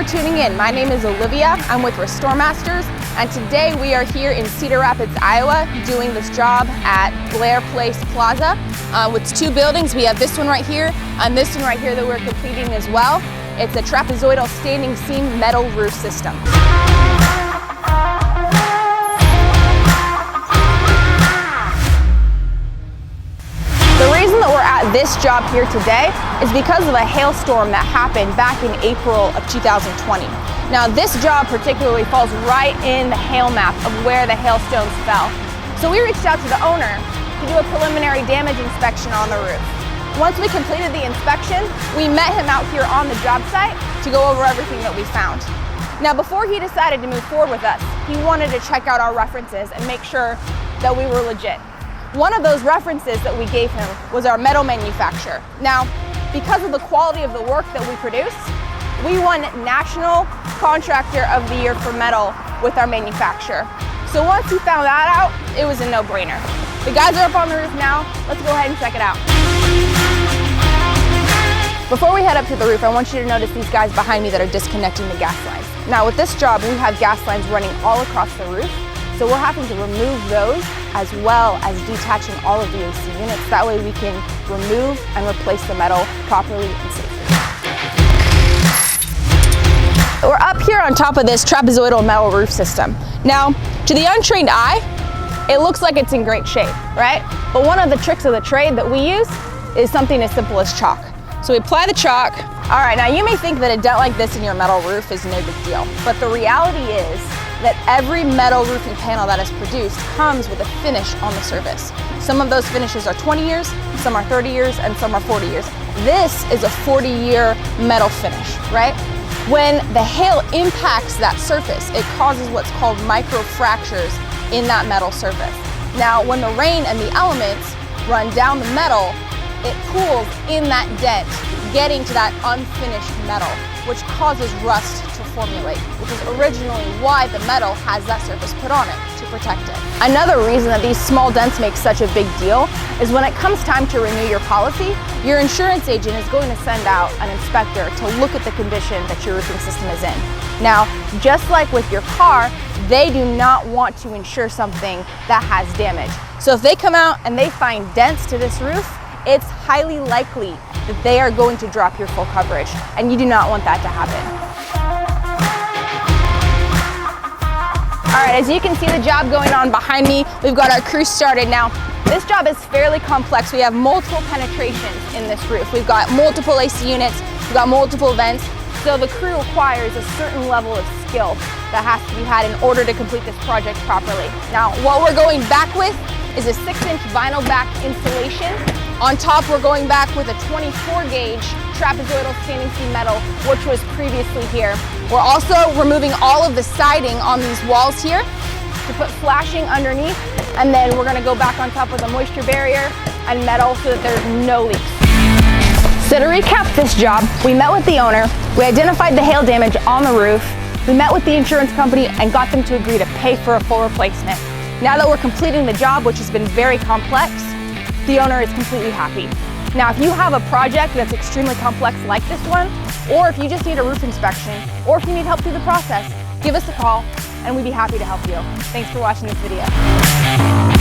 tuning in. My name is Olivia. I'm with RestoreMasters, and today we are here in Cedar Rapids, Iowa, doing this job at Blairs Plaza. With two buildings. We have this one right here and this one right here that we're completing as well. It's a trapezoidal standing seam metal roof system. The reason that we're at this job here today is because of a hailstorm that happened back in April of 2020. Now this job particularly falls right in the hail map of where the hailstones fell. So we reached out to the owner to do a preliminary damage inspection on the roof. Once we completed the inspection, we met him out here on the job site to go over everything that we found. Now before he decided to move forward with us, he wanted to check out our references and make sure that we were legit. One of those references that we gave him was our metal manufacturer. Now, because of the quality of the work that we produce, we won National Contractor of the Year for metal with our manufacturer. So once he found that out, it was a no-brainer. The guys are up on the roof now. Let's go ahead and check it out. Before we head up to the roof, I want you to notice these guys behind me that are disconnecting the gas lines. Now with this job, we have gas lines running all across the roof. So we're having to remove those as well as detaching all of the AC units. That way we can remove and replace the metal properly and safely. We're up here on top of this trapezoidal metal roof system. Now, to the untrained eye, it looks like it's in great shape, right? But one of the tricks of the trade that we use is something as simple as chalk. So we apply the chalk. All right, now you may think that a dent like this in your metal roof is no big deal, but the reality is that every metal roofing panel that is produced comes with a finish on the surface. Some of those finishes are 20 years, some are 30 years, and some are 40 years. This is a 40-year metal finish, right? When the hail impacts that surface, it causes what's called micro fractures in that metal surface. Now, when the rain and the elements run down the metal, it pools in that dent, getting to that unfinished metal, which causes rust to formulate, which is originally why the metal has that surface put on it, to protect it. Another reason that these small dents make such a big deal is when it comes time to renew your policy, your insurance agent is going to send out an inspector to look at the condition that your roofing system is in. Now, just like with your car, they do not want to insure something that has damage. So if they come out and they find dents to this roof, it's highly likely that they are going to drop your full coverage, and you do not want that to happen. All right, as you can see the job going on behind me, we've got our crew started. Now, this job is fairly complex. We have multiple penetrations in this roof. We've got multiple AC units, we've got multiple vents, so the crew requires a certain level of skill that has to be had in order to complete this project properly. Now, what we're going back with is a 6-inch vinyl back insulation. On top, we're going back with a 24-gauge trapezoidal standing seam metal, which was previously here. We're also removing all of the siding on these walls here to put flashing underneath, and then we're gonna go back on top with a moisture barrier and metal so that there's no leaks. So to recap this job, we met with the owner, we identified the hail damage on the roof, we met with the insurance company and got them to agree to pay for a full replacement. Now that we're completing the job, which has been very complex, the owner is completely happy. Now, if you have a project that's extremely complex like this one, or if you just need a roof inspection, or if you need help through the process, give us a call and we'd be happy to help you. Thanks for watching this video.